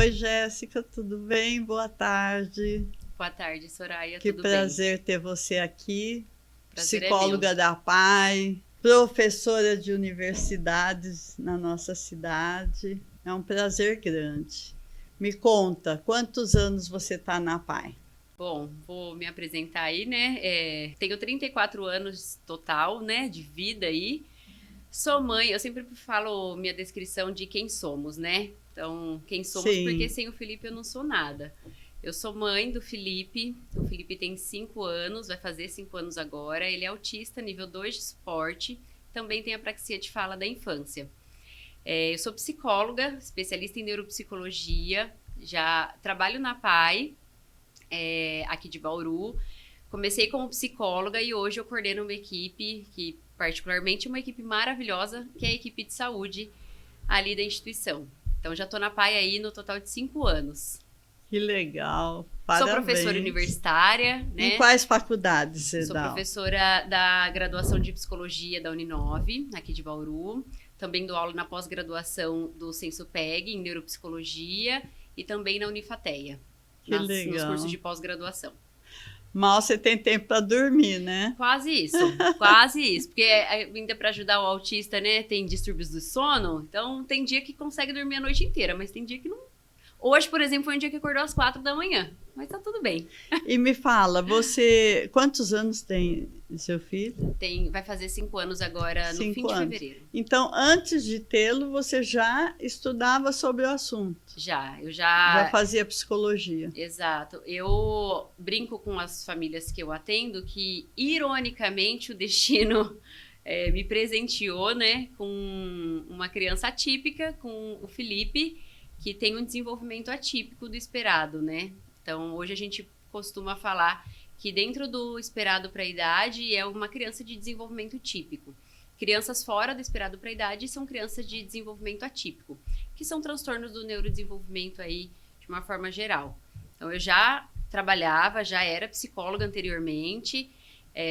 Oi, Jéssica, tudo bem? Boa tarde. Boa tarde, Soraya, Que tudo bem? prazer ter você aqui. Prazer é Psicóloga meu. da PAI, professora de universidades na nossa cidade. É um prazer grande. Me conta, quantos anos você está na PAI? Bom, vou me apresentar aí, né? Tenho 34 anos total, né, de vida aí. Sou mãe, eu sempre falo minha descrição de quem somos, né? Então, quem somos, porque Sim, sem o Felipe eu não sou nada. Eu sou mãe do Felipe, o Felipe tem 5 anos, vai fazer 5 anos agora. Ele é autista, nível 2 de suporte, também tem apraxia de fala da infância. Eu sou psicóloga, especialista em neuropsicologia, já trabalho na PAI, aqui de Bauru. Comecei como psicóloga e hoje eu coordeno uma equipe, que particularmente é uma equipe maravilhosa, que é a equipe de saúde ali da instituição. Então já estou na PAI aí no total de 5 anos. que legal. Sou professora Parabéns. universitária, Em né? quais faculdades você Sou dá aula? professora da graduação de psicologia da Uninove, aqui de Bauru. Também dou aula na pós-graduação do Sensupeg, em neuropsicologia, e também na Unifateia, Que nos cursos legal. de pós-graduação. Mal você tem tempo para dormir, né? Quase isso, porque ainda para ajudar o autista, né, tem distúrbios do sono, então tem dia que consegue dormir a noite inteira, mas tem dia que não. Hoje, por exemplo, foi um dia que acordou às 4 da manhã, mas tá tudo bem. E me fala, você, quantos anos tem seu filho? Vai fazer 5 anos agora, no fim 5 de anos. fevereiro. Então, antes de tê-lo, você já estudava sobre o assunto, Eu já já. fazia psicologia. Exato. Eu brinco com as famílias que eu atendo que, ironicamente, o destino me presenteou, né, com uma criança atípica, com o Felipe, que tem um desenvolvimento atípico do esperado, né? Então, hoje a gente costuma falar que dentro do esperado para a idade é uma criança de desenvolvimento típico. Crianças fora do esperado para a idade são crianças de desenvolvimento atípico, que são transtornos do neurodesenvolvimento aí de uma forma geral. Então, eu já trabalhava, já era psicóloga anteriormente,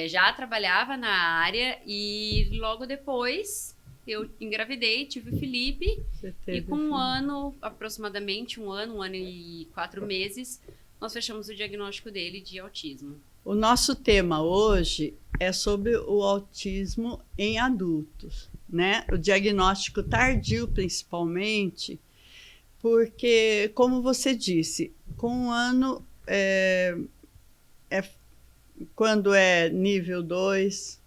já trabalhava na área e logo depois eu engravidei, tive o Felipe Você e teve com um filho. ano, aproximadamente um ano e 4 meses, nós fechamos o diagnóstico dele de autismo. O nosso tema hoje é sobre o autismo em adultos, né? O diagnóstico tardio, principalmente, porque, como você disse, com um ano é quando é nível 2,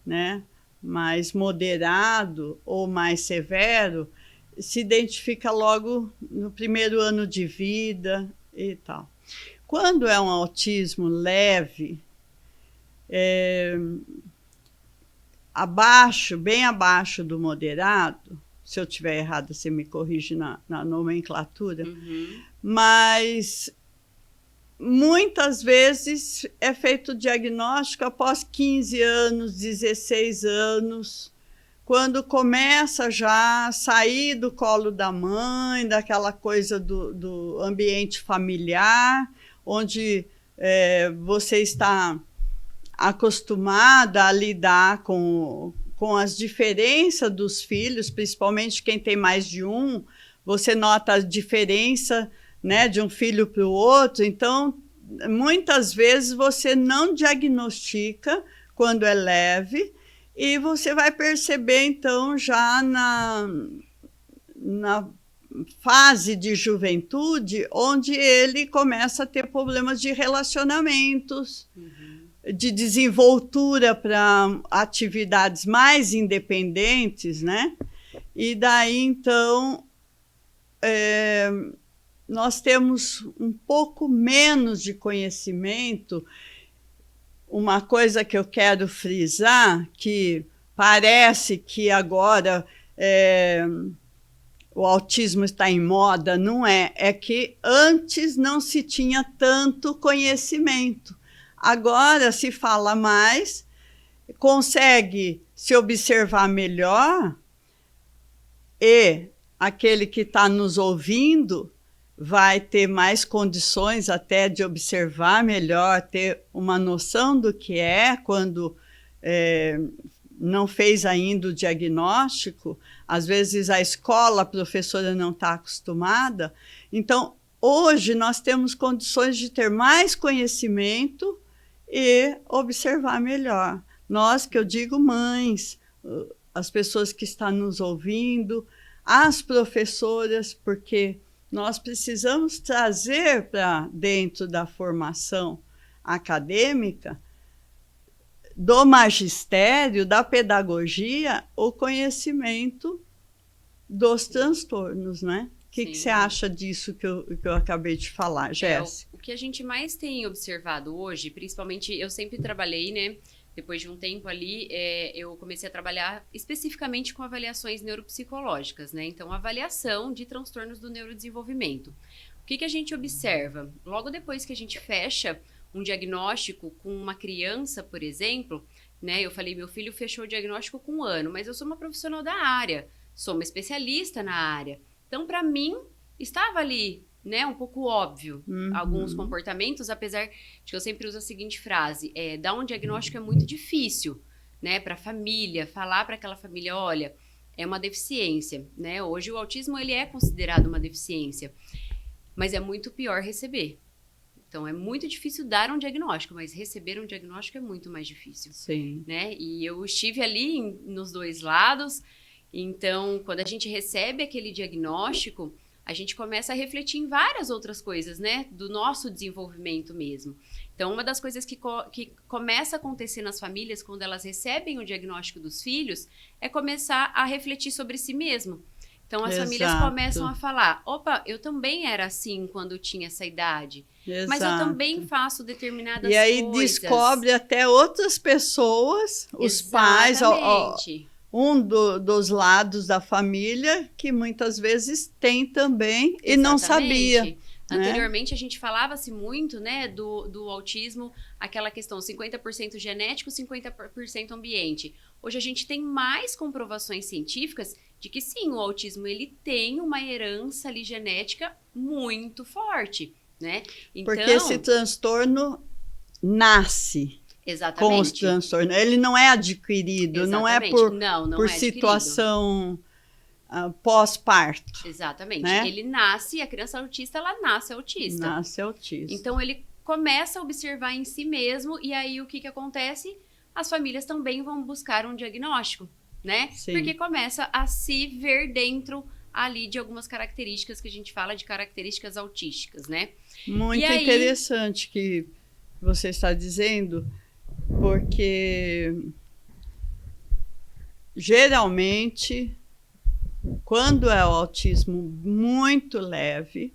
né? Mais moderado ou mais severo, se identifica logo no primeiro ano de vida e tal. Quando é um autismo leve, bem abaixo do moderado, se eu estiver errado, você me corrige na nomenclatura, mas muitas vezes é feito o diagnóstico após 15 anos, 16 anos, quando começa já a sair do colo da mãe, daquela coisa do ambiente familiar, onde você está acostumada a lidar com as diferenças dos filhos, principalmente quem tem mais de um, você nota a diferença, né, de um filho para o outro. Então, muitas vezes você não diagnostica quando é leve e você vai perceber, então, já na fase de juventude, onde ele começa a ter problemas de relacionamentos, de desenvoltura para atividades mais independentes, né? E daí, então, nós temos um pouco menos de conhecimento. Uma coisa que eu quero frisar, que parece que agora o autismo está em moda, não é? É que antes não se tinha tanto conhecimento. Agora se fala mais, consegue se observar melhor e aquele que está nos ouvindo vai ter mais condições até de observar melhor, ter uma noção do que é quando não fez ainda o diagnóstico. Às vezes a escola, a professora não está acostumada. Então, hoje nós temos condições de ter mais conhecimento e observar melhor. Nós, que eu digo mães, as pessoas que estão nos ouvindo, as professoras, porque nós precisamos trazer para dentro da formação acadêmica, do magistério, da pedagogia, o conhecimento dos transtornos, né? O que você acha disso que eu acabei de falar, Jéssica? O que a gente mais tem observado hoje, principalmente, eu sempre trabalhei, né? Depois de um tempo ali, eu comecei a trabalhar especificamente com avaliações neuropsicológicas, né? Então, avaliação de transtornos do neurodesenvolvimento. O que a gente observa? Logo depois que a gente fecha um diagnóstico com uma criança, por exemplo, né? Eu falei, meu filho fechou o diagnóstico com 1 ano, mas eu sou uma profissional da área, sou uma especialista na área. Então, para mim, estava ali, né, um pouco óbvio, alguns comportamentos, apesar de que eu sempre uso a seguinte frase, dar um diagnóstico é muito difícil, né, para a família, falar para aquela família, olha, é uma deficiência, né, hoje o autismo, ele é considerado uma deficiência, mas é muito pior receber. Então, é muito difícil dar um diagnóstico, mas receber um diagnóstico é muito mais difícil. Sim. Né, e eu estive ali nos dois lados. Então, quando a gente recebe aquele diagnóstico, a gente começa a refletir em várias outras coisas, né? Do nosso desenvolvimento mesmo. Então, uma das coisas que começa a acontecer nas famílias, quando elas recebem o diagnóstico dos filhos, é começar a refletir sobre si mesmo. Então, as famílias começam a falar, opa, eu também era assim quando tinha essa idade. Exato. Mas eu também faço determinadas coisas. E aí descobre até outras pessoas, os pais... dos lados da família, que muitas vezes tem também e não sabia. Anteriormente, a gente falava-se muito, né, do autismo, aquela questão 50% genético, 50% ambiente. Hoje a gente tem mais comprovações científicas de que sim, o autismo ele tem uma herança ali genética muito forte, né? Então, porque esse transtorno nasce. Exatamente. Com os transtornos. Ele não é adquirido, exatamente. não é por situação pós-parto. Exatamente. Né? Ele nasce, a criança autista, ela nasce autista. Nasce autista. Então, ele começa a observar em si mesmo, e aí o que acontece? As famílias também vão buscar um diagnóstico, né? Sim. Porque começa a se ver dentro ali de algumas características que a gente fala de características autísticas, né? Muito interessante que você está dizendo, porque geralmente, quando é o autismo muito leve,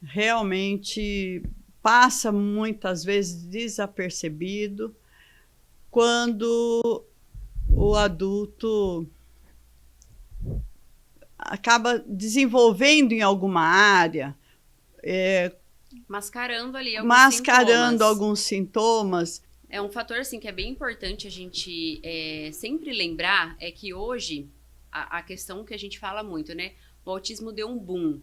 realmente passa muitas vezes desapercebido, quando o adulto acaba desenvolvendo em alguma área, mascarando ali alguns sintomas. É um fator assim, que é bem importante a gente sempre lembrar, é que hoje, a questão que a gente fala muito, né? O autismo deu um boom.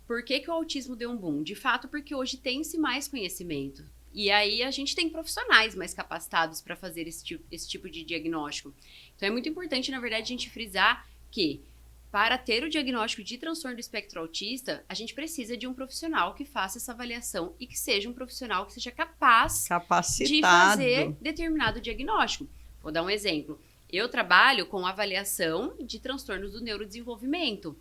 Por que o autismo deu um boom? De fato, porque hoje tem-se mais conhecimento. E aí a gente tem profissionais mais capacitados para fazer esse tipo de diagnóstico. Então é muito importante, na verdade, a gente frisar que para ter o diagnóstico de transtorno do espectro autista, a gente precisa de um profissional que faça essa avaliação e que seja um profissional que seja capacitado de fazer determinado diagnóstico. Vou dar um exemplo. Eu trabalho com avaliação de transtornos do neurodesenvolvimento.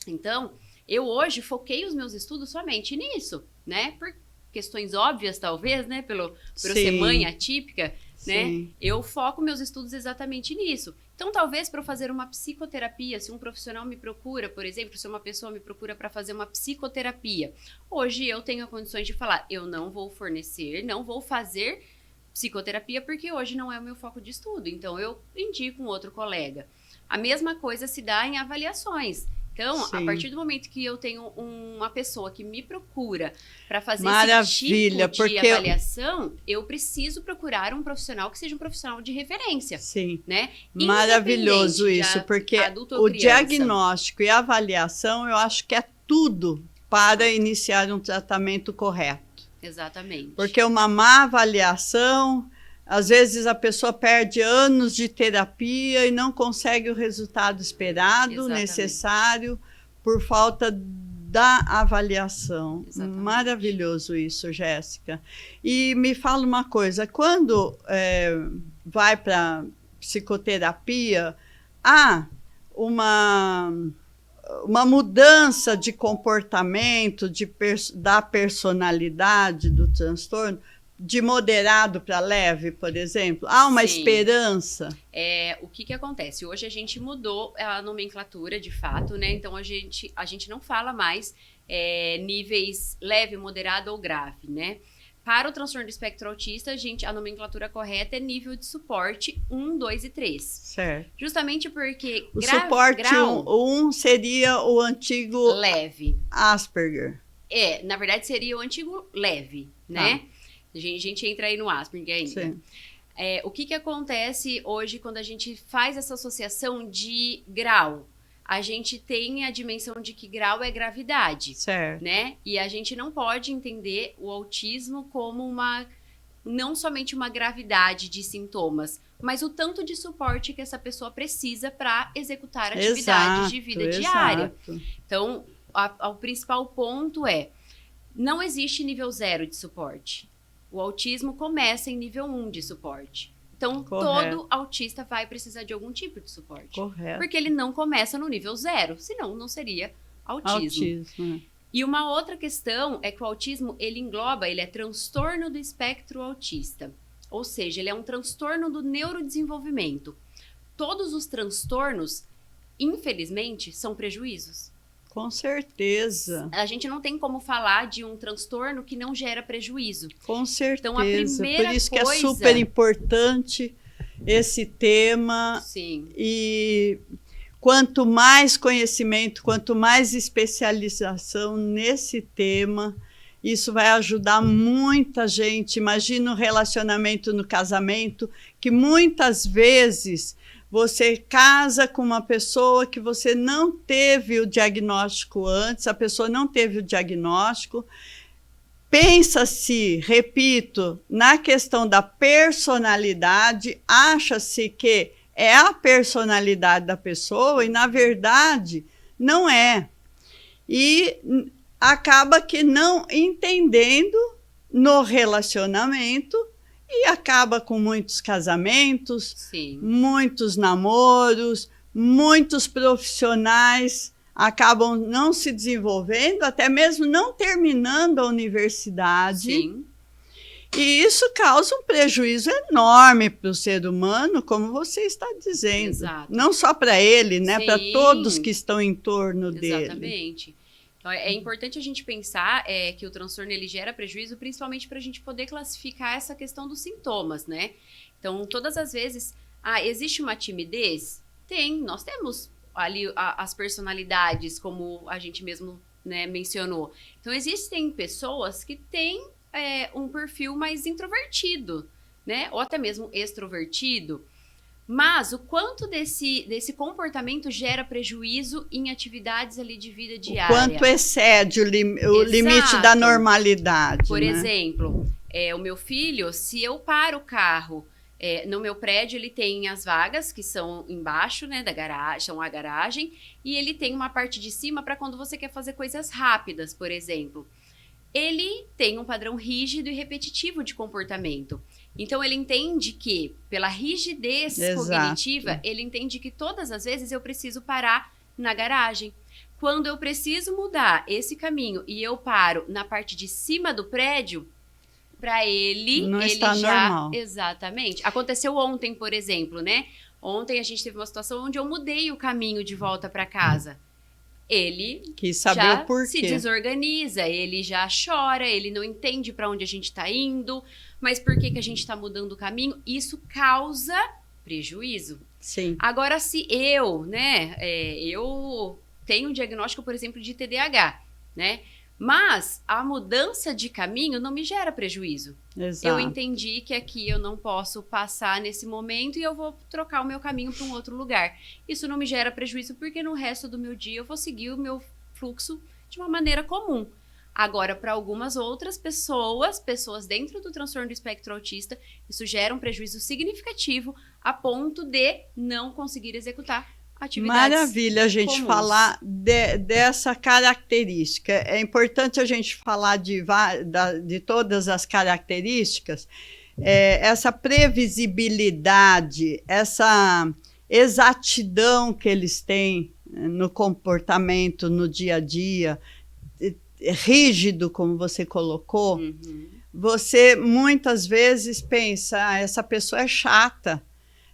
Então, eu hoje foquei os meus estudos somente nisso, né? Por questões óbvias, talvez, né? Por eu ser mãe atípica, né? Eu foco meus estudos exatamente nisso. Então, talvez para eu fazer uma psicoterapia, se um profissional me procura, por exemplo, se uma pessoa me procura para fazer uma psicoterapia, hoje eu tenho condições de falar, eu não vou fornecer, não vou fazer psicoterapia, porque hoje não é o meu foco de estudo. Então, eu indico um outro colega. A mesma coisa se dá em avaliações. Então, a partir do momento que eu tenho uma pessoa que me procura para fazer esse tipo de avaliação, eu preciso procurar um profissional que seja um profissional de referência. Sim. Né? Maravilhoso isso, porque o diagnóstico e a avaliação, eu acho que é tudo para iniciar um tratamento correto. Exatamente. Porque uma má avaliação, às vezes a pessoa perde anos de terapia e não consegue o resultado esperado, necessário, por falta da avaliação. Exatamente. Maravilhoso isso, Jéssica. E me fala uma coisa, quando vai para psicoterapia, há uma mudança de comportamento, da personalidade do transtorno, de moderado para leve, por exemplo? Há uma Sim. esperança? O que acontece? Hoje a gente mudou a nomenclatura, de fato, né? Então, a gente não fala mais níveis leve, moderado ou grave, né? Para o transtorno do espectro autista, a nomenclatura correta é nível de suporte 1, 2 e 3. Certo. Justamente porque O suporte grau 1 seria o antigo leve. Asperger. Na verdade, seria o antigo leve, né? A gente entra aí no Asperger ainda. Sim. O que acontece hoje quando a gente faz essa associação de grau? A gente tem a dimensão de que grau é gravidade, Certo. né? E a gente não pode entender o autismo como não somente uma gravidade de sintomas, mas o tanto de suporte que essa pessoa precisa para executar atividades de vida diária. Então, o principal ponto não existe nível 0 de suporte. O autismo começa em nível 1 de suporte. Então, todo autista vai precisar de algum tipo de suporte. Correto. Porque ele não começa no nível 0, senão não seria autismo. E uma outra questão é que o autismo, ele é transtorno do espectro autista. Ou seja, ele é um transtorno do neurodesenvolvimento. Todos os transtornos, infelizmente, são prejuízos. Com certeza. A gente não tem como falar de um transtorno que não gera prejuízo. Com certeza. Então, a primeira Por isso coisa... que é super importante esse tema. Sim. E quanto mais conhecimento, quanto mais especialização nesse tema, isso vai ajudar muita gente. Imagina um relacionamento no casamento, que muitas vezes você casa com uma pessoa que você não teve o diagnóstico antes, a pessoa não teve o diagnóstico. Pensa-se, repito, na questão da personalidade, acha-se que é a personalidade da pessoa e, na verdade, não é. E acaba que não entendendo no relacionamento e acaba com muitos casamentos, Sim. muitos namoros, muitos profissionais acabam não se desenvolvendo, até mesmo não terminando a universidade. Sim. E isso causa um prejuízo enorme para o ser humano, como você está dizendo. Exato. Não só para ele, né? Sim. Para todos que estão em torno dele. Exatamente. Então, é importante a gente pensar que o transtorno ele gera prejuízo, principalmente para a gente poder classificar essa questão dos sintomas, né? Então, todas as vezes, existe uma timidez? Tem, nós temos ali as personalidades, como a gente mesmo, né, mencionou. Então, existem pessoas que têm um perfil mais introvertido, né? Ou até mesmo extrovertido. Mas o quanto desse comportamento gera prejuízo em atividades ali de vida diária? O quanto excede o limite da normalidade. Por né? exemplo, o meu filho, se eu paro o carro no meu prédio, ele tem as vagas que são embaixo, né, da garagem, são a garagem, e ele tem uma parte de cima para quando você quer fazer coisas rápidas, por exemplo. Ele tem um padrão rígido e repetitivo de comportamento. Então, ele entende que, pela rigidez cognitiva, ele entende que todas as vezes eu preciso parar na garagem. Quando eu preciso mudar esse caminho e eu paro na parte de cima do prédio, para ele... Não ele está normal. Exatamente. Aconteceu ontem, por exemplo, né? Ontem a gente teve uma situação onde eu mudei o caminho de volta para casa. Ele quis saber já o porquê. se desorganiza, ele já chora, ele não entende para onde a gente está indo, mas por que a gente está mudando o caminho? Isso causa prejuízo. Sim. Agora, se eu, né, eu tenho um diagnóstico, por exemplo, de TDAH, né, mas a mudança de caminho não me gera prejuízo. Exato. Eu entendi que aqui eu não posso passar nesse momento e eu vou trocar o meu caminho para um outro lugar. Isso não me gera prejuízo porque no resto do meu dia eu vou seguir o meu fluxo de uma maneira comum. Agora, para algumas outras pessoas dentro do transtorno do espectro autista, isso gera um prejuízo significativo a ponto de não conseguir executar atividades Maravilha a gente comuns. falar dessa característica. É importante a gente falar de todas as características, essa previsibilidade, essa exatidão que eles têm no comportamento, no dia a dia, rígido, como você colocou. Uhum. Você muitas vezes pensa, essa pessoa é chata.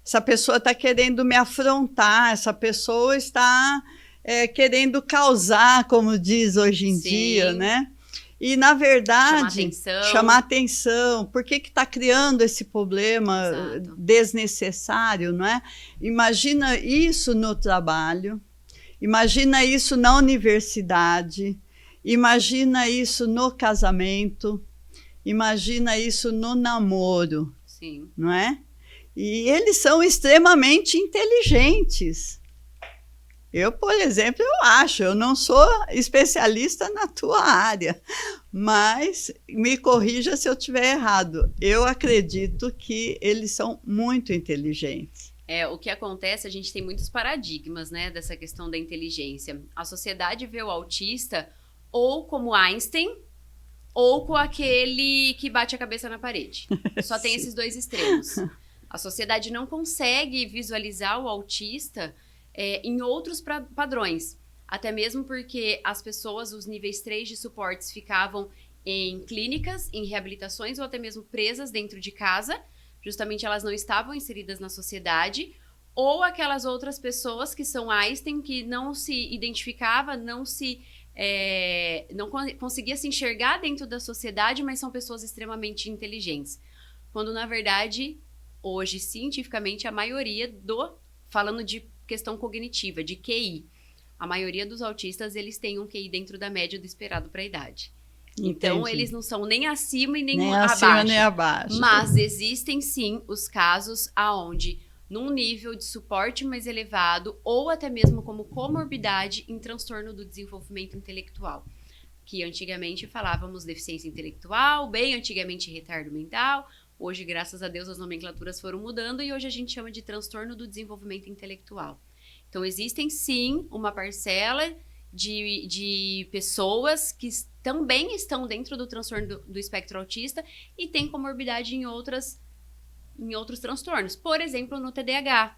Essa pessoa está querendo me afrontar, essa pessoa está querendo causar, como diz hoje em dia, né? E, na verdade, chamar atenção. Por que está criando esse problema desnecessário, não é? Imagina isso no trabalho, imagina isso na universidade, imagina isso no casamento, imagina isso no namoro, Sim. não é? E eles são extremamente inteligentes. Eu, por exemplo, eu não sou especialista na tua área, mas me corrija se eu estiver errado. Eu acredito que eles são muito inteligentes. O que acontece, a gente tem muitos paradigmas, né, dessa questão da inteligência. A sociedade vê o autista ou como Einstein ou com aquele que bate a cabeça na parede. Só tem esses dois extremos. A sociedade não consegue visualizar o autista em outros padrões. Até mesmo porque as pessoas, os níveis 3 de suportes, ficavam em clínicas, em reabilitações ou até mesmo presas dentro de casa. Justamente elas não estavam inseridas na sociedade. Ou aquelas outras pessoas que são Einstein, que não se identificava, não conseguia se enxergar dentro da sociedade, mas são pessoas extremamente inteligentes. Quando, na verdade, hoje, cientificamente, a maioria falando de questão cognitiva, de QI, a maioria dos autistas, eles têm um QI dentro da média do esperado para a idade. Entendi. Então, eles não são nem acima e nem acima, abaixo. Nem abaixo. Mas existem, sim, os casos aonde, num nível de suporte mais elevado, ou até mesmo como comorbidade em transtorno do desenvolvimento intelectual. Que antigamente falávamos deficiência intelectual, bem antigamente retardo mental. Hoje, graças a Deus, as nomenclaturas foram mudando e hoje a gente chama de transtorno do desenvolvimento intelectual. Então, existem sim uma parcela de pessoas que também estão dentro do transtorno do espectro autista e têm comorbidade em outros transtornos. Por exemplo, no TDAH,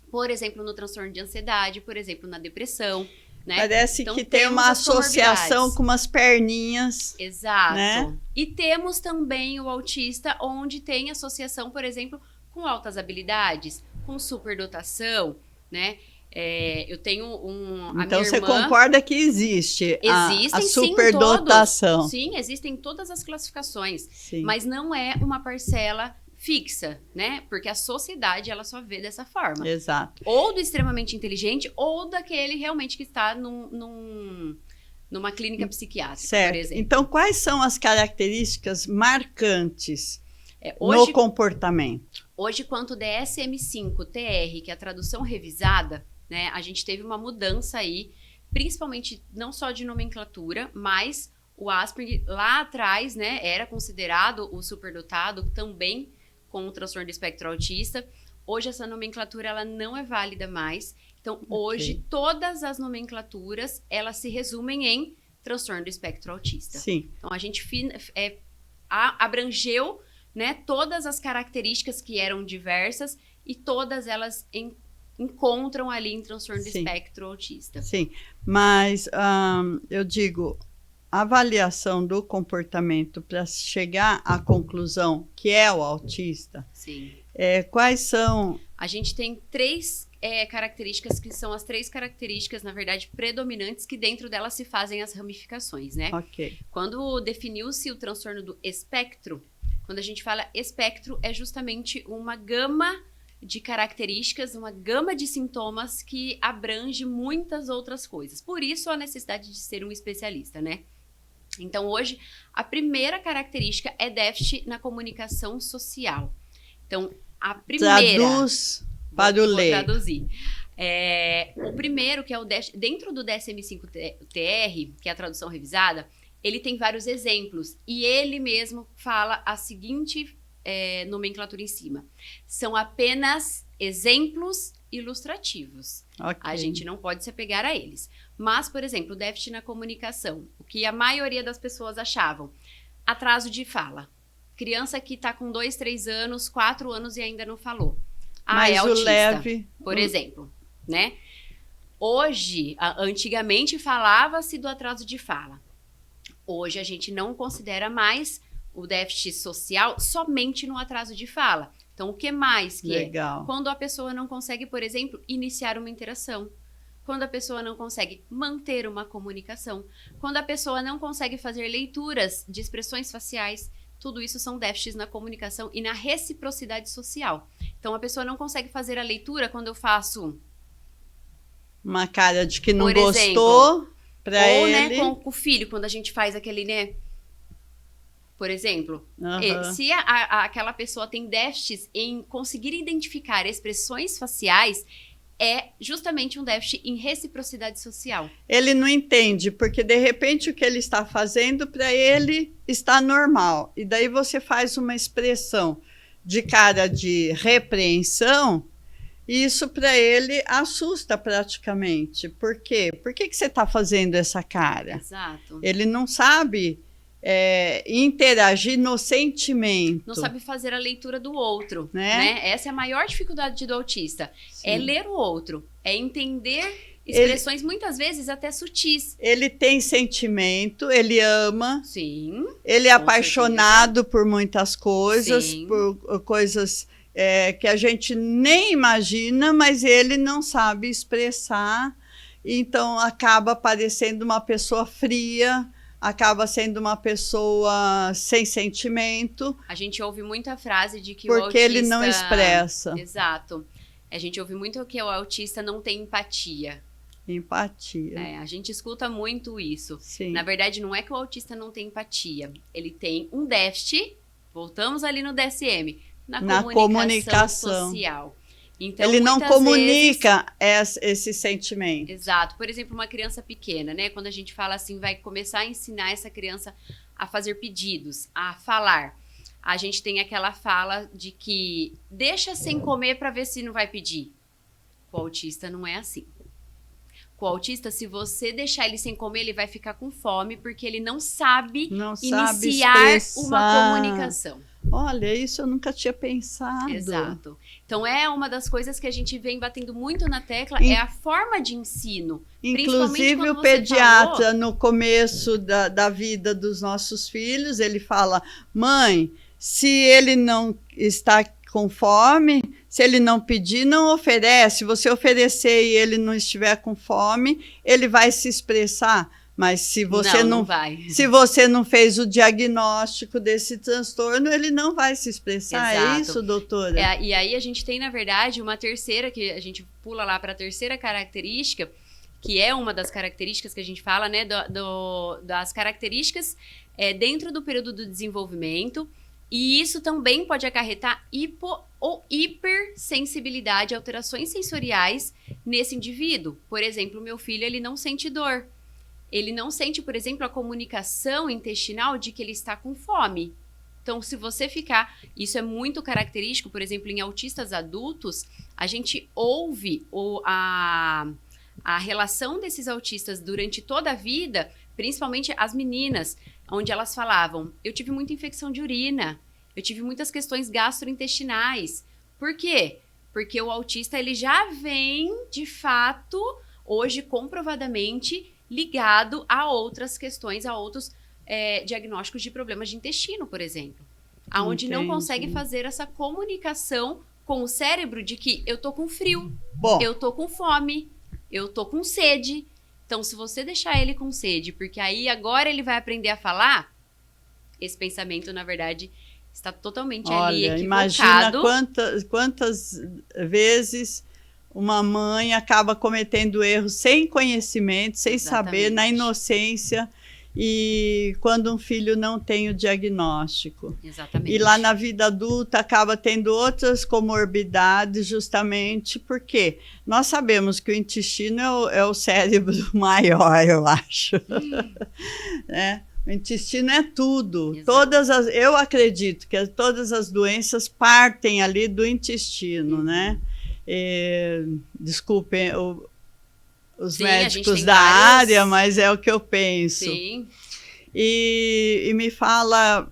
por exemplo, no transtorno de ansiedade, por exemplo, na depressão. Né? Parece então, que tem uma associação com umas perninhas. Exato. Né? E temos também o autista, onde tem associação, por exemplo, com altas habilidades, com superdotação, né? Eu tenho Então, você concorda que existe a superdotação? Sim, existem todas as classificações. Sim. Mas não é uma parcela fixa, né? Porque a sociedade, ela só vê dessa forma. Exato. Ou do extremamente inteligente, ou daquele realmente que está numa clínica psiquiátrica, certo. Por exemplo. Então, quais são as características marcantes no comportamento? Hoje, quanto DSM-5-TR, que é a tradução revisada, né? A gente teve uma mudança aí, principalmente não só de nomenclatura, mas o Asperger lá atrás, né, era considerado o superdotado também com o transtorno do espectro autista. Hoje essa nomenclatura ela não é válida mais. Então, hoje todas as nomenclaturas, elas se resumem em transtorno do espectro autista. Sim. Então, a gente abrangeu, né, todas as características que eram diversas e todas elas encontram ali em transtorno do espectro autista. Sim, mas eu digo, a avaliação do comportamento para chegar à conclusão que é o autista, sim. Quais são? A gente tem 3 características que são as 3 características, na verdade, predominantes, que dentro delas se fazem as ramificações, né? Ok. Quando definiu-se o transtorno do espectro, quando a gente fala espectro, é justamente uma gama de características, uma gama de sintomas que abrange muitas outras coisas. Por isso, a necessidade de ser um especialista, né? Então, hoje, a primeira característica é déficit na comunicação social. Então, a primeira... Traduz para o leigo. Vou traduzir. O primeiro, que é o dentro do DSM-5-TR, que é a tradução revisada, ele tem vários exemplos. E ele mesmo fala a seguinte nomenclatura em cima. São apenas exemplos ilustrativos. Ok. A gente não pode se apegar a eles. Mas, por exemplo, o déficit na comunicação, o que a maioria das pessoas achavam, atraso de fala. Criança que está com 2, 3 anos, 4 anos e ainda não falou. Mas é autista, leve... por exemplo, né? Hoje, antigamente falava-se do atraso de fala. Hoje a gente não considera mais o déficit social somente no atraso de fala. Então, o que mais que Legal. é? Quando a pessoa não consegue, por exemplo, iniciar uma interação. Quando a pessoa não consegue manter uma comunicação. Quando a pessoa não consegue fazer leituras de expressões faciais. Tudo isso são déficits na comunicação e na reciprocidade social. Então, a pessoa não consegue fazer a leitura quando eu faço... Uma cara de que não por gostou para ou, ele. né, com o filho, quando a gente faz aquele, né? Por exemplo, Aham. se aquela pessoa tem déficits em conseguir identificar expressões faciais, é justamente um déficit em reciprocidade social. Ele não entende, porque de repente o que ele está fazendo para ele está normal. E daí você faz uma expressão de cara de repreensão, e isso para ele assusta praticamente. Por quê? Por que você está fazendo essa cara? Exato. Ele não sabe interagir no sentimento. Não sabe fazer a leitura do outro, Né? né? Essa é a maior dificuldade do autista. Sim. É ler o outro, é entender expressões muitas vezes até sutis. Ele tem sentimento, ele ama, Sim. ele é Com apaixonado por muitas coisas, Sim. por coisas que a gente nem imagina, mas ele não sabe expressar, então acaba parecendo uma pessoa fria, acaba sendo uma pessoa sem sentimento, A gente ouve muita frase de que o porque autista... ele não expressa Exato. A gente ouve muito que o autista não tem empatia. empatia. A gente escuta muito isso. Sim. Na verdade, não é que o autista não tem empatia. Ele tem um déficit, voltamos ali no DSM, na comunicação social. Então, ele não muitas comunica esse sentimento. vezes, exato. Por exemplo, uma criança pequena, né? Quando a gente fala assim, vai começar a ensinar essa criança a fazer pedidos, a falar. A gente tem aquela fala de que deixa sem comer para ver se não vai pedir. Com o autista não é assim. Com o autista, se você deixar ele sem comer, ele vai ficar com fome, porque ele não sabe iniciar uma comunicação. Olha, isso eu nunca tinha pensado. Exato. Então, é uma das coisas que a gente vem batendo muito na tecla, é a forma de ensino. Inclusive, o pediatra, no começo da vida dos nossos filhos, ele fala, mãe, se ele não está com fome, se ele não pedir, não oferece. Se você oferecer e ele não estiver com fome, ele vai se expressar. Mas se você não vai. Se você não fez o diagnóstico desse transtorno, ele não vai se expressar. Exato. É isso, doutora? E aí a gente tem, na verdade, uma terceira, que a gente pula lá para a terceira característica, que é uma das características que a gente fala, né, das características dentro do período do desenvolvimento. E isso também pode acarretar hipo ou hipersensibilidade, alterações sensoriais nesse indivíduo. Por exemplo, o meu filho, ele não sente dor. Ele não sente, por exemplo, a comunicação intestinal de que ele está com fome. Então, se você ficar... Isso é muito característico, por exemplo, em autistas adultos, a gente ouve a relação desses autistas durante toda a vida, principalmente as meninas, onde elas falavam, eu tive muita infecção de urina, eu tive muitas questões gastrointestinais. Por quê? Porque o autista, ele já vem, de fato, hoje comprovadamente, ligado a outras questões, a outros diagnósticos de problemas de intestino, por exemplo. Aonde não consegue fazer essa comunicação com o cérebro de que eu tô com frio, eu tô com fome, eu tô com sede. Então, se você deixar ele com sede, porque aí agora ele vai aprender a falar, esse pensamento, na verdade, está totalmente ali equivocado. Imagina quantas vezes uma mãe acaba cometendo erros sem conhecimento, sem saber, na inocência, e quando um filho não tem o diagnóstico. Exatamente. E lá na vida adulta acaba tendo outras comorbidades, justamente porque nós sabemos que o intestino é o cérebro maior, eu acho. O intestino é tudo. Eu acredito que todas as doenças partem ali do intestino, né? Desculpem os Sim, médicos da área, mas é o que eu penso. Sim. E me fala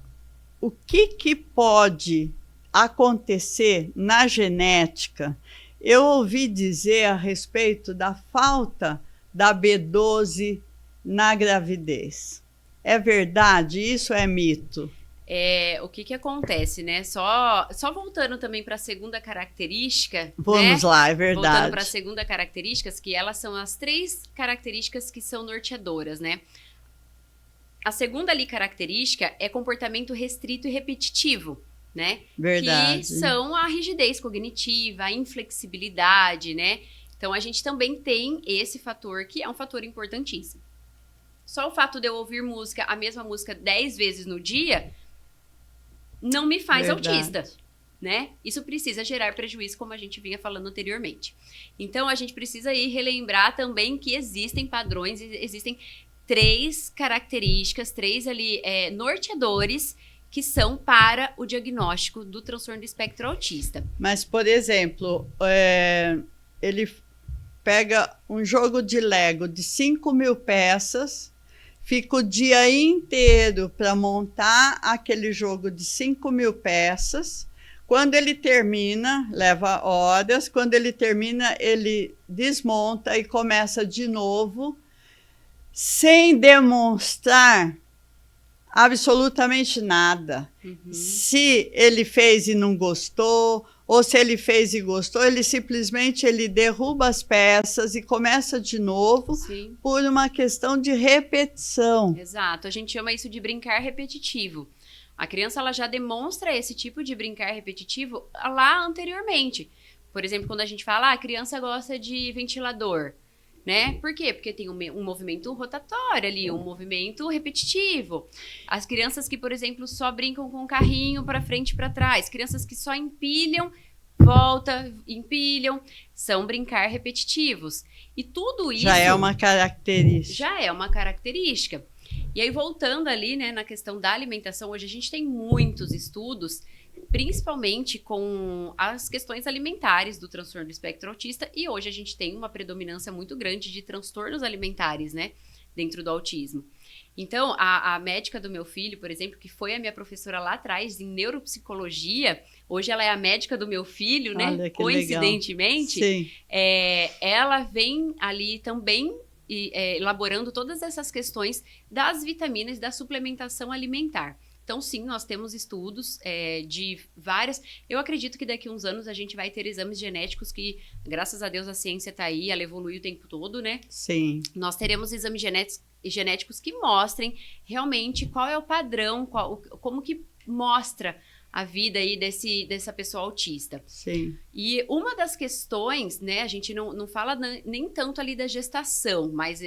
o que pode acontecer na genética. Eu ouvi dizer a respeito da falta da B12 na gravidez. É verdade? Isso é mito? O que acontece, né? Só voltando também para a segunda característica. Vamos lá, é verdade. Voltando para a segunda característica, que elas são as 3 características que são norteadoras, né? A segunda ali característica é comportamento restrito e repetitivo, né? Verdade. Que são a rigidez cognitiva, a inflexibilidade, né? Então, a gente também tem esse fator, que é um fator importantíssimo. Só o fato de eu ouvir a mesma música 10 vezes no dia, não me faz autista, né? Isso precisa gerar prejuízo, como a gente vinha falando anteriormente. Então, a gente precisa ir relembrar também que existem padrões, existem 3 características, 3 ali norteadores que são para o diagnóstico do transtorno do espectro autista. Mas, por exemplo, ele pega um jogo de Lego de 5.000 peças, fica o dia inteiro para montar aquele jogo de 5.000 peças. Quando ele termina, leva horas. Quando ele termina, ele desmonta e começa de novo, sem demonstrar absolutamente nada. Uhum. Se ele fez e não gostou, ou se ele fez e gostou, ele simplesmente derruba as peças e começa de novo. Sim. Por uma questão de repetição. Exato, a gente chama isso de brincar repetitivo. A criança ela já demonstra esse tipo de brincar repetitivo lá anteriormente. Por exemplo, quando a gente fala, a criança gosta de ventilador, né? Por quê? Porque tem um movimento rotatório ali, um movimento repetitivo. As crianças que, por exemplo, só brincam com o carrinho para frente e para trás, crianças que só empilham, volta, empilham, são brincar repetitivos. E tudo isso... Já é uma característica. Já é uma característica. E aí, voltando ali, né, na questão da alimentação, hoje a gente tem muitos estudos, principalmente com as questões alimentares do transtorno do espectro autista, e hoje a gente tem uma predominância muito grande de transtornos alimentares, né, dentro do autismo. Então, a médica do meu filho, por exemplo, que foi a minha professora lá atrás em neuropsicologia, hoje ela é a médica do meu filho, né, olha, coincidentemente, Sim. Ela vem ali também elaborando todas essas questões das vitaminas e da suplementação alimentar. Então, sim, nós temos estudos de várias... Eu acredito que daqui a uns anos a gente vai ter exames genéticos que, graças a Deus, a ciência está aí, ela evolui o tempo todo, né? Sim. Nós teremos exames genéticos que mostrem realmente qual é o padrão, como que mostra a vida aí dessa pessoa autista. Sim. E uma das questões, né, a gente não fala nem tanto ali da gestação, mas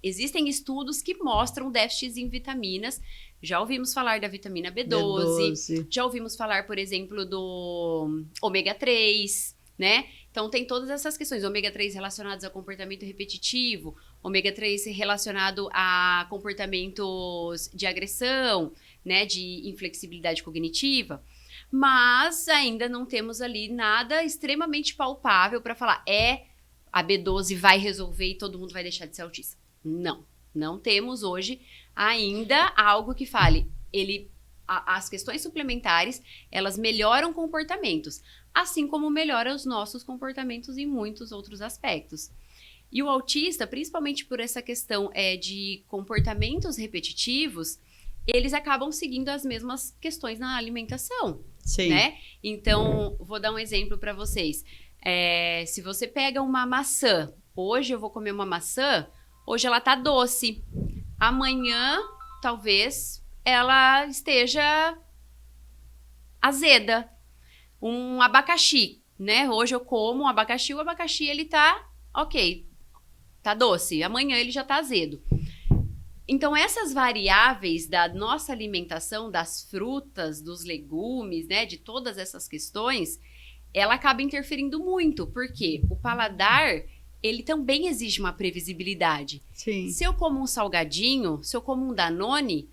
existem estudos que mostram déficits em vitaminas. Já ouvimos falar da vitamina B12, já ouvimos falar, por exemplo, do ômega 3, né? Então, tem todas essas questões, ômega 3 relacionados a comportamento repetitivo, ômega 3 relacionado a comportamentos de agressão, né, de inflexibilidade cognitiva, mas ainda não temos ali nada extremamente palpável para falar, a B12 vai resolver e todo mundo vai deixar de ser autista. Não temos hoje ainda algo que fale, as questões suplementares, elas melhoram comportamentos, assim como melhoram os nossos comportamentos em muitos outros aspectos. E o autista, principalmente por essa questão de comportamentos repetitivos, eles acabam seguindo as mesmas questões na alimentação, Sim. Né? Então, vou dar um exemplo para vocês. Se você pega uma maçã, hoje eu vou comer uma maçã, hoje ela tá doce. Amanhã, talvez, ela esteja azeda. Um abacaxi, né? Hoje eu como um abacaxi, o abacaxi ele tá ok, tá doce. Amanhã ele já tá azedo. Então, essas variáveis da nossa alimentação, das frutas, dos legumes, né, de todas essas questões, ela acaba interferindo muito, porque o paladar, ele também exige uma previsibilidade. Sim. Se eu como um salgadinho, se eu como um Danone,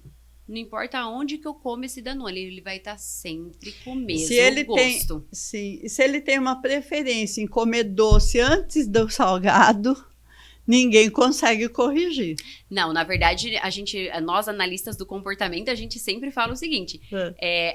não importa aonde que eu como esse Danone, ele vai estar sempre com o mesmo Se ele gosto. sim, e se ele tem uma preferência em comer doce antes do salgado, ninguém consegue corrigir. Não, na verdade, nós analistas do comportamento, a gente sempre fala o seguinte,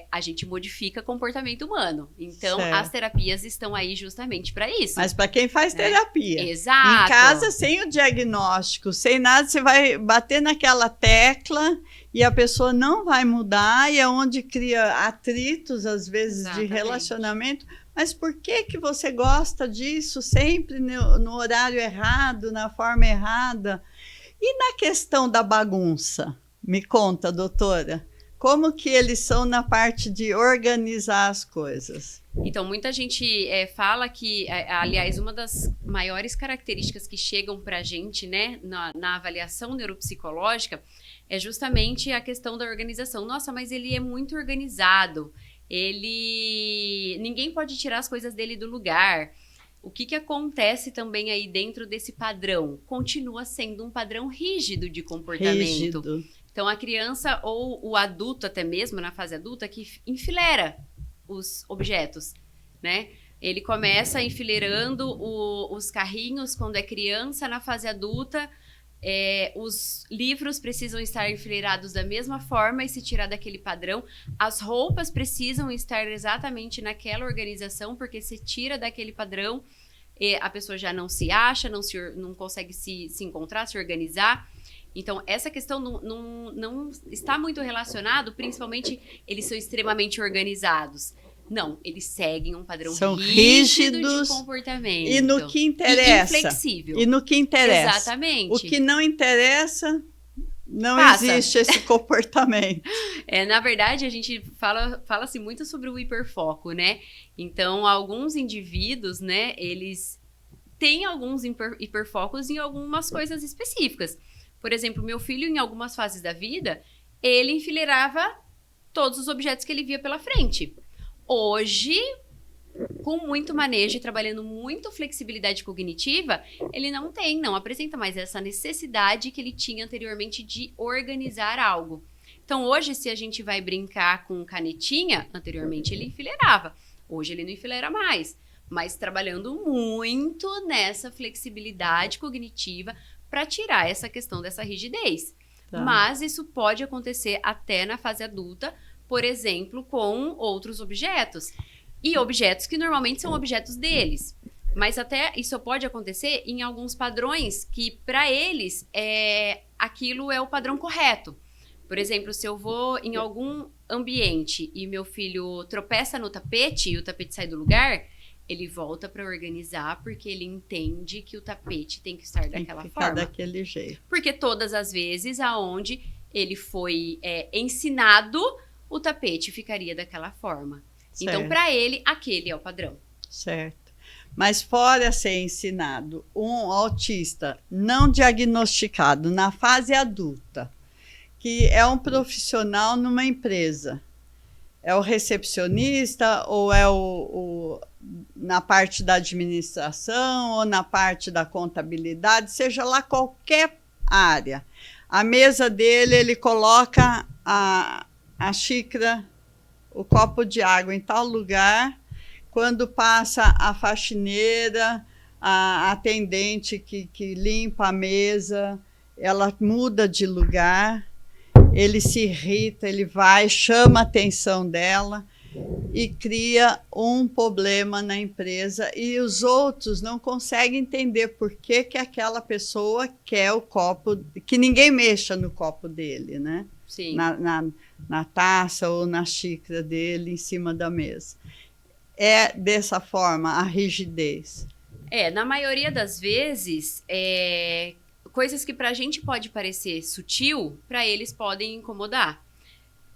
a gente modifica comportamento humano. Então, Certo. as terapias estão aí justamente para isso. Mas para quem faz terapia. Exato. Em casa, sem o diagnóstico, sem nada, você vai bater naquela tecla e a pessoa não vai mudar, e é onde cria atritos, às vezes, Exatamente. de relacionamento. Mas por que você gosta disso sempre no horário errado, na forma errada? E na questão da bagunça? Me conta, doutora, como que eles são na parte de organizar as coisas? Então, muita gente fala que, aliás, uma das maiores características que chegam para a gente, né, na avaliação neuropsicológica, é justamente a questão da organização. Nossa, mas ele é muito organizado. Ninguém pode tirar as coisas dele do lugar. O que acontece também aí dentro desse padrão? Continua sendo um padrão rígido de comportamento. Rígido. Então, a criança ou o adulto, até mesmo na fase adulta, que enfileira os objetos, né? Ele começa enfileirando os carrinhos quando é criança. Na fase adulta, os livros precisam estar enfileirados da mesma forma e se tirar daquele padrão. As roupas precisam estar exatamente naquela organização, porque se tira daquele padrão, a pessoa já não se acha, não consegue se encontrar, se organizar. Então, essa questão não está muito relacionado, principalmente, eles são extremamente organizados. Não, eles seguem um padrão rígido de comportamento. E no que interessa. E inflexível. E no que interessa. Exatamente. O que não interessa, não Passa. existe esse comportamento. Na verdade, a gente fala-se muito sobre o hiperfoco, né? Então, alguns indivíduos, né, eles têm alguns hiperfocos em algumas coisas específicas. Por exemplo, meu filho, em algumas fases da vida, ele enfileirava todos os objetos que ele via pela frente. Hoje, com muito manejo e trabalhando muito flexibilidade cognitiva, ele não apresenta mais essa necessidade que ele tinha anteriormente de organizar algo. Então, hoje, se a gente vai brincar com canetinha, anteriormente ele enfileirava. Hoje ele não enfileira mais, mas trabalhando muito nessa flexibilidade cognitiva para tirar essa questão dessa rigidez. Tá. Mas isso pode acontecer até na fase adulta, por exemplo, com outros objetos. E objetos que normalmente são objetos deles. Mas até isso pode acontecer em alguns padrões que, para eles, aquilo é o padrão correto. Por exemplo, se eu vou em algum ambiente e meu filho tropeça no tapete e o tapete sai do lugar, ele volta para organizar porque ele entende que o tapete tem que estar daquela forma. Daquele jeito. Porque todas as vezes aonde ele foi ensinado, o tapete ficaria daquela forma. Certo. Então, para ele, aquele é o padrão. Certo. Mas fora ser ensinado, um autista não diagnosticado na fase adulta, que é um profissional numa empresa, é o recepcionista ou é na parte da administração ou na parte da contabilidade, seja lá qualquer área. A mesa dele, ele coloca a xícara, o copo de água em tal lugar. Quando passa a faxineira, a atendente que limpa a mesa, ela muda de lugar, ele se irrita, ele vai, chama a atenção dela e cria um problema na empresa, e os outros não conseguem entender por que aquela pessoa quer o copo, que ninguém mexa no copo dele, né? Sim. Na taça ou na xícara dele em cima da mesa. É dessa forma a rigidez. Na maioria das vezes, coisas que pra gente pode parecer sutil, pra eles podem incomodar.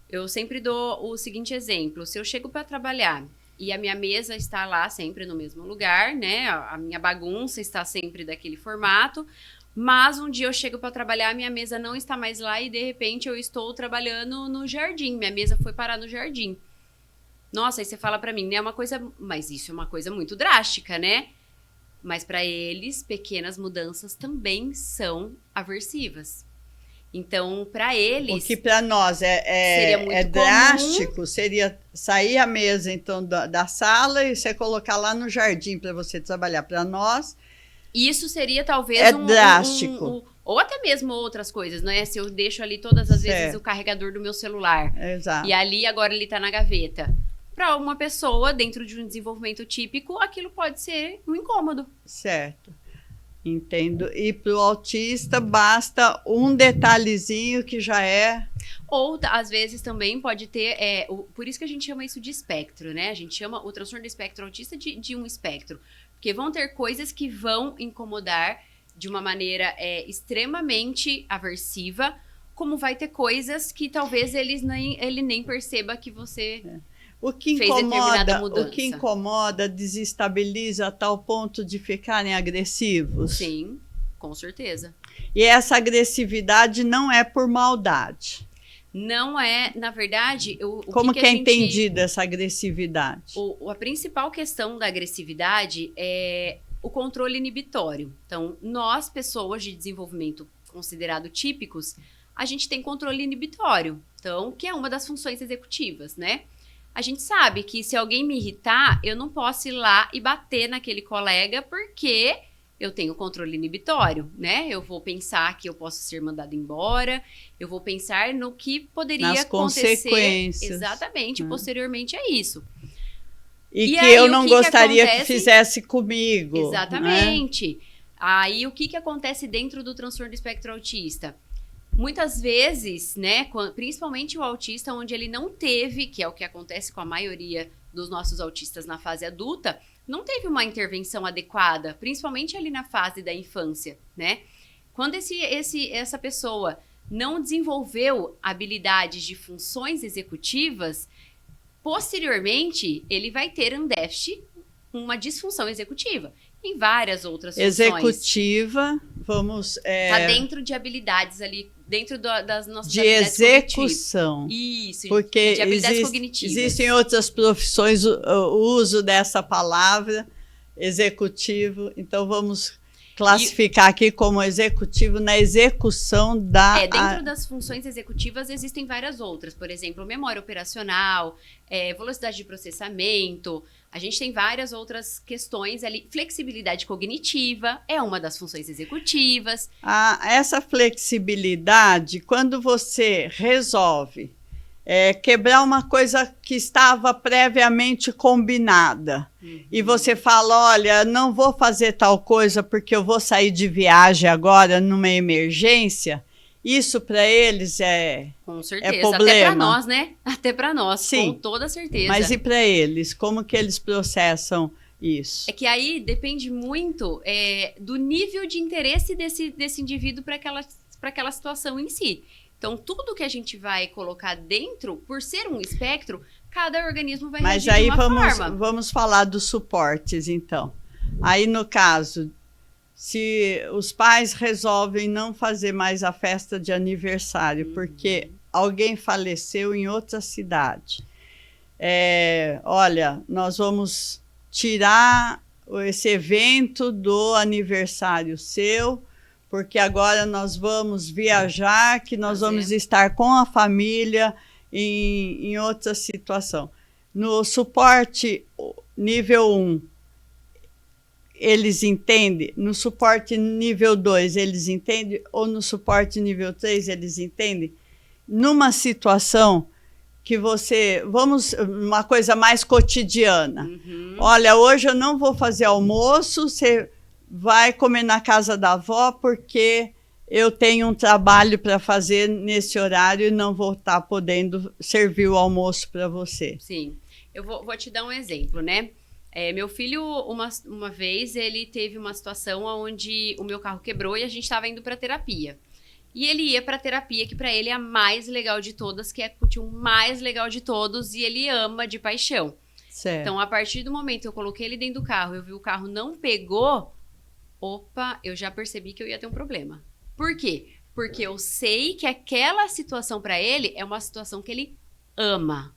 Eu sempre dou o seguinte exemplo: se eu chego para trabalhar e a minha mesa está lá sempre no mesmo lugar, né? A minha bagunça está sempre daquele formato, mas um dia eu chego para trabalhar, a minha mesa não está mais lá e de repente eu estou trabalhando no jardim, minha mesa foi parar no jardim. Nossa, aí você fala para mim, né? Mas isso é uma coisa muito drástica, né? Mas para eles, pequenas mudanças também são aversivas. Então, para eles... O que para nós seria muito drástico, seria sair a mesa, então, da sala e você colocar lá no jardim para você trabalhar. Para nós... Isso seria talvez drástico. Ou até mesmo outras coisas, né? Se eu deixo ali todas as vezes o carregador do meu celular. Exato. E ali agora ele tá na gaveta. Para uma pessoa, dentro de um desenvolvimento típico, aquilo pode ser um incômodo. Certo. Entendo. E para o autista basta um detalhezinho que já é... Ou, às vezes, também pode ter... por isso que a gente chama isso de espectro, né? A gente chama o transtorno do espectro autista de um espectro. Porque vão ter coisas que vão incomodar de uma maneira extremamente aversiva, como vai ter coisas que talvez ele nem perceba que você fez determinada mudança. O que incomoda, desestabiliza a tal ponto de ficarem agressivos? Sim, com certeza. E essa agressividade não é por maldade. Não é, na verdade... Como que é entendida essa agressividade? A principal questão da agressividade é o controle inibitório. Então, nós, pessoas de desenvolvimento considerado típicos, a gente tem controle inibitório, então, que é uma das funções executivas, né? A gente sabe que se alguém me irritar, eu não posso ir lá e bater naquele colega porque... eu tenho controle inibitório, né? Eu vou pensar que eu posso ser mandado embora, eu vou pensar no que poderia acontecer. Consequências. Exatamente, posteriormente a isso. E que eu não gostaria que fizesse comigo. Exatamente. Né? Aí, o que acontece dentro do transtorno do espectro autista? Muitas vezes, né, principalmente o autista, onde ele não teve, que é o que acontece com a maioria dos nossos autistas na fase adulta, não teve uma intervenção adequada, principalmente ali na fase da infância, né? Quando essa pessoa não desenvolveu habilidades de funções executivas, posteriormente, ele vai ter um déficit, uma disfunção executiva. Em várias outras funções. Executiva, vamos... Tá dentro de habilidades ali, dentro das nossas de habilidades execução. Cognitivas. Isso, porque de habilidades cognitivas. Existem outras profissões, o uso dessa palavra, executivo. Então, vamos classificar aqui como executivo na execução da... dentro das funções executivas existem várias outras. Por exemplo, memória operacional, velocidade de processamento... A gente tem várias outras questões ali. Flexibilidade cognitiva é uma das funções executivas. Essa flexibilidade, quando você resolve quebrar uma coisa que estava previamente combinada, e você fala, olha, não vou fazer tal coisa porque eu vou sair de viagem agora numa emergência, isso para eles com certeza. É problema. Até para nós, né? Até para nós, sim, com toda certeza. Mas e para eles? Como que eles processam isso? É que aí depende muito do nível de interesse desse indivíduo para aquela situação em si. Então, tudo que a gente vai colocar dentro, por ser um espectro, cada organismo vai reagir de uma forma. Mas aí vamos falar dos suportes, então. Aí, no caso... Se os pais resolvem não fazer mais a festa de aniversário porque alguém faleceu em outra cidade, olha, nós vamos tirar esse evento do aniversário seu, porque agora nós vamos viajar, que nós vamos estar com a família em outra situação. No suporte nível 1, eles entendem, no suporte nível 2 eles entendem, ou no suporte nível 3 eles entendem, numa situação que uma coisa mais cotidiana. Olha, hoje eu não vou fazer almoço, você vai comer na casa da avó porque eu tenho um trabalho para fazer nesse horário e não vou estar podendo servir o almoço para você. Sim, eu vou te dar um exemplo, né? Meu filho, uma vez, ele teve uma situação onde o meu carro quebrou e a gente estava indo para terapia. E ele ia para terapia, que para ele é a mais legal de todas, que é o tio mais legal de todos, e ele ama de paixão. Certo. Então, a partir do momento que eu coloquei ele dentro do carro, eu vi o carro não pegou, eu já percebi que eu ia ter um problema. Por quê? Porque eu sei que aquela situação para ele é uma situação que ele ama.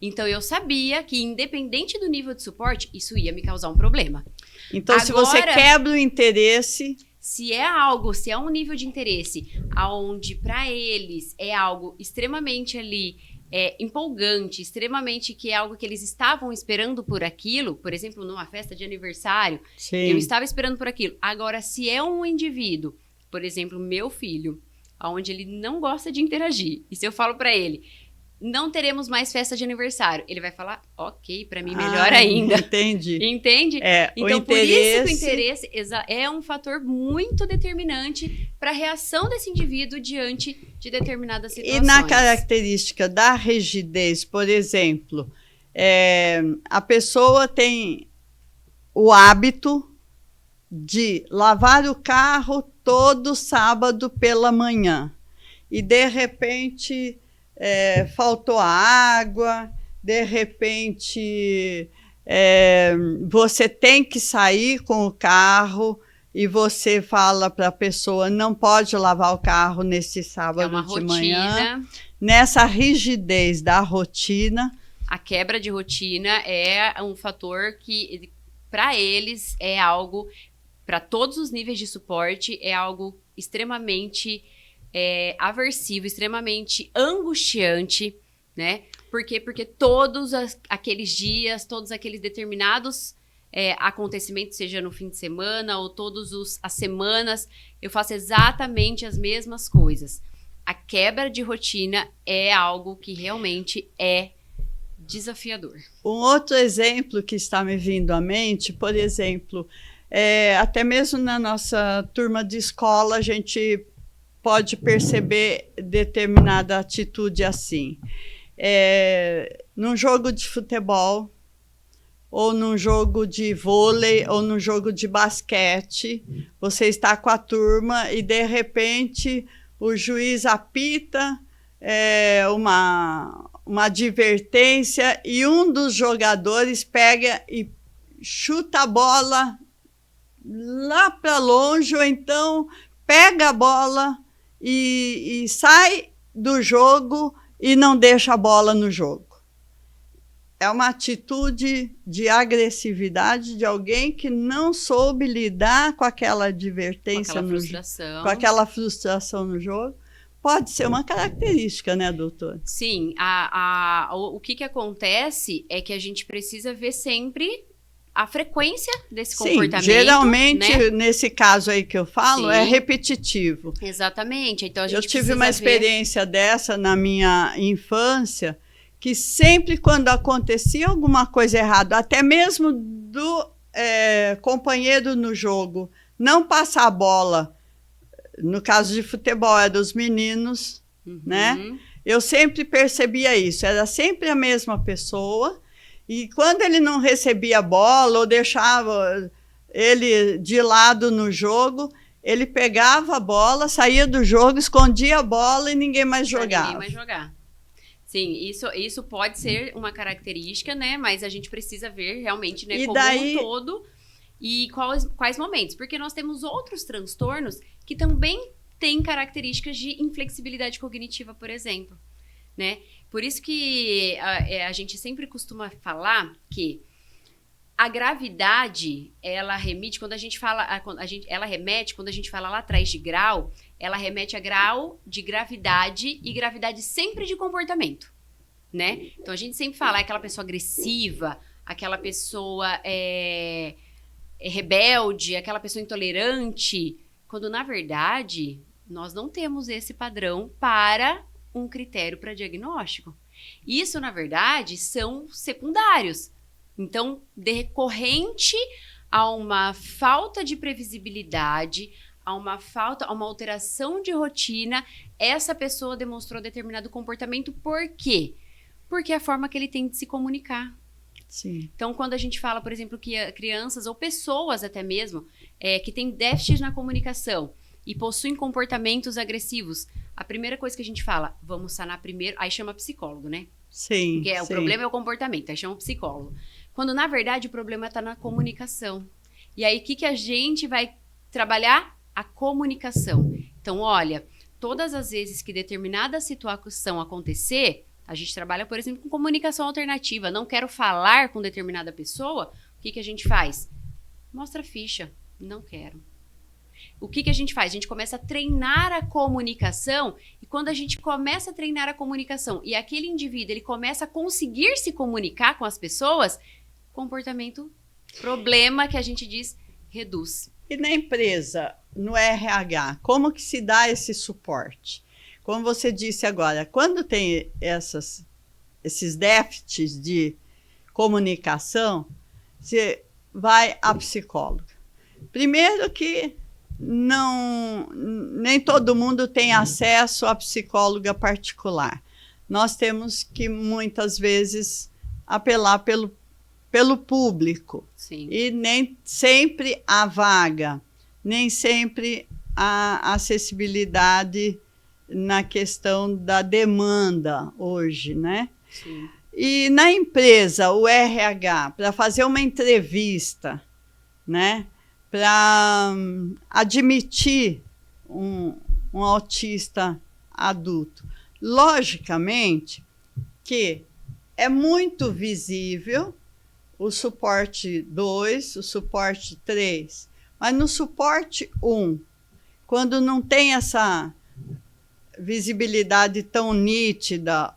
Então, eu sabia que, independente do nível de suporte, isso ia me causar um problema. Então, se você quebra o interesse... Se é um nível de interesse aonde para eles é algo extremamente ali empolgante, extremamente que é algo que eles estavam esperando por aquilo, por exemplo, numa festa de aniversário, Sim. eu estava esperando por aquilo. Agora, se é um indivíduo, por exemplo, meu filho, onde ele não gosta de interagir, e se eu falo para ele, não teremos mais festa de aniversário, ele vai falar, ok, para mim melhor ainda. Entendi. Entende? Então, por isso que o interesse é um fator muito determinante para a reação desse indivíduo diante de determinadas situações. E na característica da rigidez, por exemplo, a pessoa tem o hábito de lavar o carro todo sábado pela manhã e, de repente, faltou água, de repente você tem que sair com o carro e você fala para a pessoa, não pode lavar o carro nesse sábado de manhã. Nessa rigidez da rotina. A quebra de rotina é um fator que, para eles, é algo, para todos os níveis de suporte, é algo extremamente aversivo, extremamente angustiante, né? Por quê? Porque todos aqueles dias, todos aqueles determinados acontecimentos, seja no fim de semana ou todas as semanas, eu faço exatamente as mesmas coisas. A quebra de rotina é algo que realmente é desafiador. Um outro exemplo que está me vindo à mente, por exemplo, até mesmo na nossa turma de escola, a gente pode perceber determinada atitude assim. Num jogo de futebol, ou num jogo de vôlei, ou num jogo de basquete, você está com a turma e, de repente, o juiz apita uma advertência e um dos jogadores pega e chuta a bola lá para longe, ou então pega a bola e sai do jogo e não deixa a bola no jogo. É uma atitude de agressividade de alguém que não soube lidar com aquela advertência, com aquela frustração no jogo. Pode ser uma característica, né, doutor? Sim. O que acontece é que a gente precisa ver sempre a frequência desse comportamento. Geralmente, né? Nesse caso aí que eu falo, é repetitivo. Exatamente. Então, eu tive uma experiência dessa na minha infância, que sempre quando acontecia alguma coisa errada, até mesmo do companheiro no jogo, não passar a bola, no caso de futebol, é dos meninos, né? Eu sempre percebia isso, era sempre a mesma pessoa, e quando ele não recebia a bola ou deixava ele de lado no jogo, ele pegava a bola, saía do jogo, escondia a bola e ninguém mais jogava. Ninguém mais jogar. Sim, isso pode ser uma característica, né? Mas a gente precisa ver realmente, né, como um todo e quais momentos. Porque nós temos outros transtornos que também têm características de inflexibilidade cognitiva, por exemplo, né? Por isso que a gente sempre costuma falar que a gravidade, ela remete, quando a gente fala, ela remete, quando a gente fala lá atrás de grau, ela remete a grau de gravidade e gravidade sempre de comportamento, né? Então, a gente sempre fala aquela pessoa agressiva, aquela pessoa rebelde, aquela pessoa intolerante, quando, na verdade, nós não temos esse padrão para um critério para diagnóstico. Isso, na verdade, são secundários. Então, decorrente a uma falta de previsibilidade, a uma alteração de rotina, essa pessoa demonstrou determinado comportamento. Por quê? Porque é a forma que ele tem de se comunicar. Sim. Então, quando a gente fala, por exemplo, que crianças ou pessoas até mesmo que têm déficit na comunicação e possuem comportamentos agressivos, a primeira coisa que a gente fala, vamos sanar primeiro, aí chama psicólogo, né? Sim. Porque o problema é o comportamento, aí chama psicólogo. Quando, na verdade, o problema está na comunicação. E aí, o que a gente vai trabalhar? A comunicação. Então, olha, todas as vezes que determinada situação acontecer, a gente trabalha, por exemplo, com comunicação alternativa. Não quero falar com determinada pessoa, o que a gente faz? Mostra a ficha. Não quero. O que a gente faz? A gente começa a treinar a comunicação, e quando a gente começa a treinar a comunicação e aquele indivíduo ele começa a conseguir se comunicar com as pessoas, comportamento, problema que a gente diz, reduz. E na empresa, no RH, como que se dá esse suporte? Como você disse agora, quando tem esses déficits de comunicação, você vai a psicóloga. Primeiro que nem todo mundo tem acesso a psicóloga particular. Nós temos que, muitas vezes, apelar pelo público. Sim. E nem sempre há vaga, nem sempre há acessibilidade na questão da demanda hoje, né? Sim. E na empresa, o RH, para fazer uma entrevista, né, para admitir um autista adulto, logicamente que é muito visível o suporte 2, o suporte 3, mas no suporte 1, quando não tem essa visibilidade tão nítida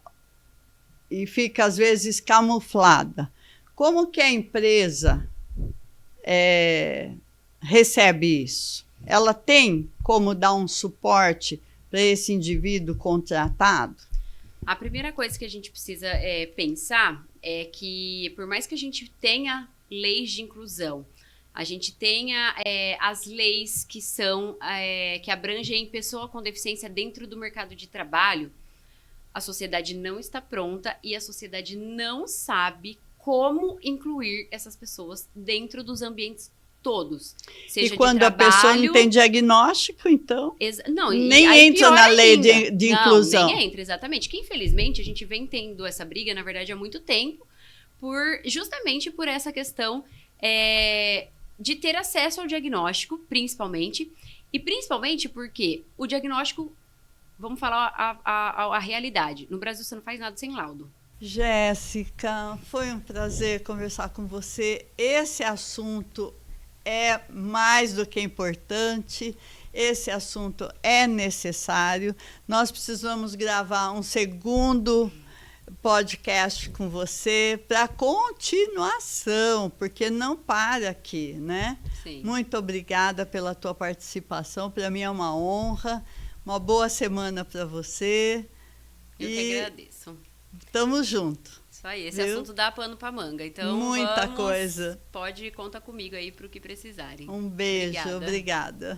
e fica, às vezes, camuflada, como que a empresa recebe isso? Ela tem como dar um suporte para esse indivíduo contratado? A primeira coisa que a gente precisa pensar é que, por mais que a gente tenha leis de inclusão, a gente tenha as leis que abrangem pessoa com deficiência dentro do mercado de trabalho, a sociedade não está pronta e a sociedade não sabe como incluir essas pessoas dentro dos ambientes todos. Seja e quando de trabalho, a pessoa não tem diagnóstico, então não, nem entra na lei de inclusão. Nem entra, exatamente. Que infelizmente a gente vem tendo essa briga, na verdade, há muito tempo, justamente por essa questão de ter acesso ao diagnóstico, principalmente, e principalmente porque o diagnóstico, vamos falar a realidade, no Brasil você não faz nada sem laudo. Jéssica, foi um prazer conversar com você. Esse assunto é mais do que importante, esse assunto é necessário. Nós precisamos gravar um segundo podcast com você para continuação, porque não para aqui, né? Sim. Muito obrigada pela tua participação, para mim é uma honra. Uma boa semana para você. Eu que agradeço. Tamo junto. Isso aí, esse assunto dá pano pra manga. Então, muita coisa. Conta comigo aí pro que precisarem. Um beijo, obrigada.